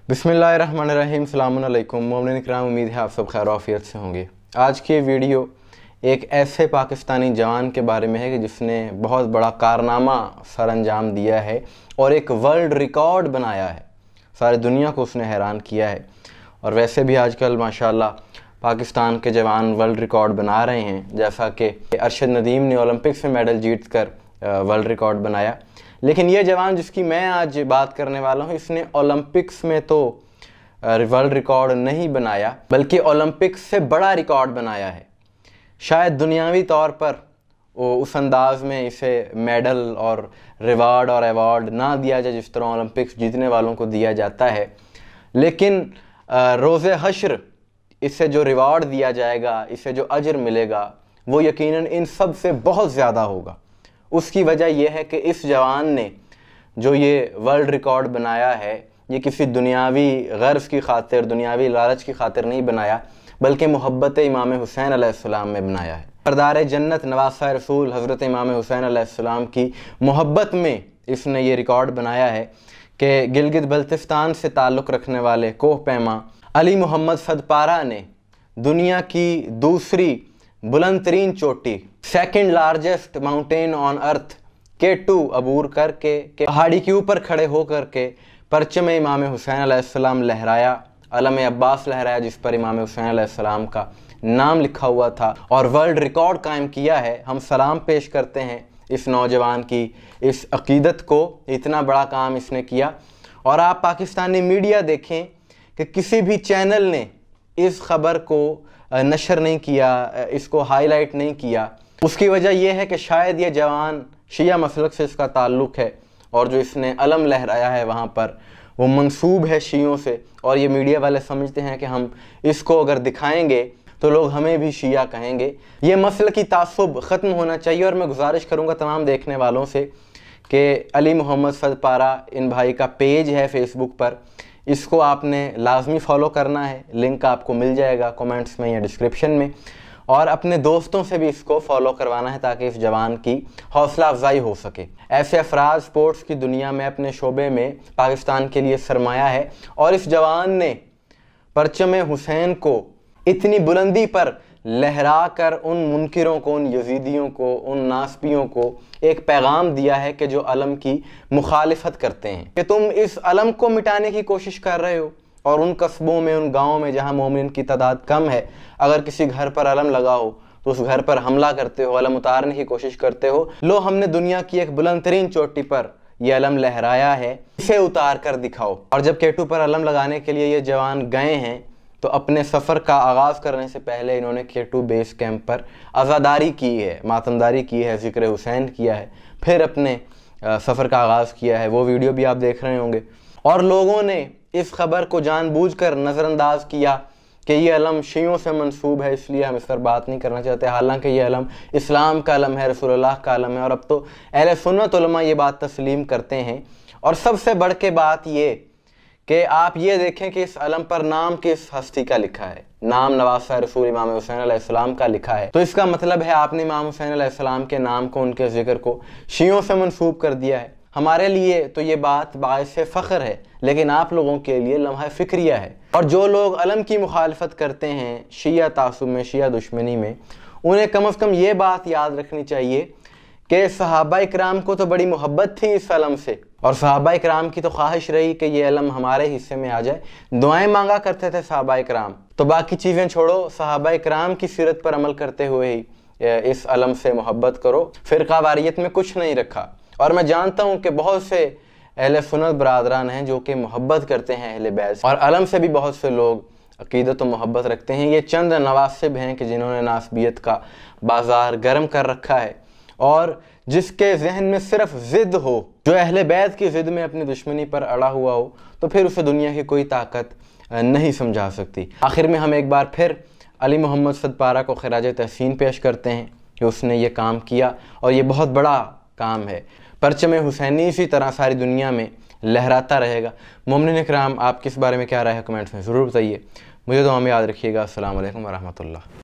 बिस्मिल्लाहिर्रहमानिर्रहीम, अस्सलामु अलैकुम मोमिनीन इकराम। उम्मीद है आप सब खैर आफियत से होंगे। आज की वीडियो एक ऐसे पाकिस्तानी जवान के बारे में है कि जिसने बहुत बड़ा कारनामा सर अंजाम दिया है और एक वर्ल्ड रिकॉर्ड बनाया है। सारी दुनिया को उसने हैरान किया है। और वैसे भी आजकल माशाल्लाह पाकिस्तान के जवान वर्ल्ड रिकॉर्ड बना रहे हैं, जैसा कि अरशद नदीम ने ओलंपिक्स में मेडल जीत कर वर्ल्ड रिकॉर्ड बनाया। लेकिन ये जवान जिसकी मैं आज बात करने वाला हूँ, इसने ओलंपिक्स में तो वर्ल्ड रिकॉर्ड नहीं बनाया, बल्कि ओलंपिक्स से बड़ा रिकॉर्ड बनाया है। शायद दुनियावी तौर पर उस अंदाज में इसे मेडल और रिवार्ड और अवार्ड ना दिया जाए जिस तरह ओलंपिक्स जीतने वालों को दिया जाता है, लेकिन रोज़े हश्र इससे जो रिवार्ड दिया जाएगा, इससे जो अजर मिलेगा, वो यकीनन इन सब से बहुत ज़्यादा होगा। उसकी वजह यह है कि इस जवान ने जो ये वर्ल्ड रिकॉर्ड बनाया है, ये किसी दुनियावी गर्ज़ की खातिर, दुनियावी लालच की खातिर नहीं बनाया, बल्कि मोहब्बत इमाम हुसैन अलैहिस्सलाम में बनाया है। सरदार जन्नत नवासा रसूल हज़रत इमाम हुसैन अलैहिस्सलाम की मोहब्बत में इसने ये रिकॉर्ड बनाया है कि गिलगित बल्तिस्तान से ताल्लुक़ रखने वाले कोह पैमा अली मोहम्मद सदपारा ने दुनिया की दूसरी बुलंद तरीन चोटी, second largest mountain on earth K2 अबूर करके पहाड़ी के ऊपर खड़े होकर के परचम इमाम हुसैन अलैहिस्सलाम लहराया, अलम अब्बास लहराया जिस पर इमाम हुसैन अलैहिस्सलाम का नाम लिखा हुआ था, और वर्ल्ड रिकॉर्ड कायम किया है। हम सलाम पेश करते हैं इस नौजवान की इस अकीदत को, इतना बड़ा काम इसने किया। और आप पाकिस्तानी मीडिया देखें कि किसी भी चैनल ने इस ख़बर को नशर नहीं किया, इसको हाईलाइट नहीं किया। उसकी वजह यह है कि शायद ये जवान शिया मसलक से इसका ताल्लुक़ है, और जो इसने अलम लहराया है वहाँ पर वो मंसूब है शियों से। और ये मीडिया वाले समझते हैं कि हम इसको अगर दिखाएंगे तो लोग हमें भी शिया कहेंगे। ये मसल की तासुब ख़त्म होना चाहिए। और मैं गुजारिश करूँगा तमाम देखने वालों से कि अली मोहम्मद सदपारा इन भाई का पेज है फेसबुक पर, इसको आपने लाजमी फ़ॉलो करना है। लिंक आपको मिल जाएगा कमेंट्स में या डिस्क्रिप्शन में। और अपने दोस्तों से भी इसको फॉलो करवाना है ताकि इस जवान की हौसला अफजाई हो सके। ऐसे अफराद स्पोर्ट्स की दुनिया में अपने शोबे में पाकिस्तान के लिए सरमाया है, और इस जवान ने परचम हुसैन को इतनी बुलंदी पर लहरा कर उन मुनकिरों को, उन यजीदियों को, उन नास्बियों को एक पैगाम दिया है कि जो अलम की मुखालिफत करते हैं, कि तुम इस अलम को मिटाने की कोशिश कर रहे हो। और उन कस्बों में, उन गाँव में जहाँ मोमिन की तादाद कम है, अगर किसी घर पर अलम लगा हो तो उस घर पर हमला करते हो, अलम उतारने की कोशिश करते हो। लो, हमने दुनिया की एक बुलंद तरीन चोटी पर यह अलम लहराया है, इसे उतार कर दिखाओ। और जब K2 पर अलम लगाने के लिए ये जवान गए हैं तो अपने सफ़र का आगाज़ करने से पहले इन्होंने K2 बेस कैंप पर अज़ादारी की है, मातमदारी की है, ज़िक्र हुसैन किया है, फिर अपने सफ़र का आगाज़ किया है। वो वीडियो भी आप देख रहे होंगे। और लोगों ने इस खबर को जानबूझकर नज़रअंदाज किया कि ये अलम शियों से मंसूब है, इसलिए हम इस पर बात नहीं करना चाहते। हालांकि ये अलम इस्लाम का अलम है, रसूलुल्लाह का अलम है, और अब तो अहले सुन्नत उलमा ये बात तस्लीम करते हैं। और सबसे बढ़ के बात ये कि आप ये देखें कि इस अलम पर नाम किस हस्ती का लिखा है। नाम नवासा रसूल इमाम हुसैन अलैहिस्सलाम का लिखा है। तो इसका मतलब है आपने इमाम हुसैन अलैहिस्सलाम के नाम को, उनके ज़िक्र को शियों से मंसूब कर दिया है। हमारे लिए तो ये बात बाइस फ़ख्र है, लेकिन आप लोगों के लिए लम्हा फ़िक्रिया है। और जो लोग अलम की मुखालफत करते हैं शिया तासुब में, शिया दुश्मनी में, उन्हें कम अज़ कम ये बात याद रखनी चाहिए कि सहाबा इकराम को तो बड़ी मोहब्बत थी इस अलम से, और सहाबा इकराम की तो ख्वाहिश रही कि ये अलम हमारे हिस्से में आ जाए। दुआएं मांगा करते थे सहाबा इकराम। तो बाकी चीज़ें छोड़ो, सहाबा इकराम की सीरत पर अमल करते हुए ही इस अलम से मोहब्बत करो। फ़िरका वारियत में कुछ नहीं रखा। और मैं जानता हूँ कि बहुत से अहले सुन्नत बरादरान हैं जो कि मोहब्बत करते हैं अहले बैत, और अलम से भी बहुत से लोग अकीदत और मोहब्बत रखते हैं। ये चंद नवासिब हैं कि जिन्होंने नासबियत का बाज़ार गर्म कर रखा है, और जिसके जहन में सिर्फ ज़िद हो, जो अहले बैत की ज़िद में अपनी दुश्मनी पर अड़ा हुआ हो, तो फिर उसे दुनिया की कोई ताकत नहीं समझा सकती। आखिर में हम एक बार फिर अली मोहम्मद सदपारा को खिराज तहसीन पेश करते हैं कि उसने ये काम किया, और ये बहुत बड़ा काम है। परचम हुसैनी इसी तरह सारी दुनिया में लहराता रहेगा। मोमिनीन इकराम, आप किस बारे में क्या राय है कमेंट्स में ज़रूर बताइए। मुझे दुआ में याद रखिएगा। अस्सलाम वालेकुम व रहमतुल्लाह।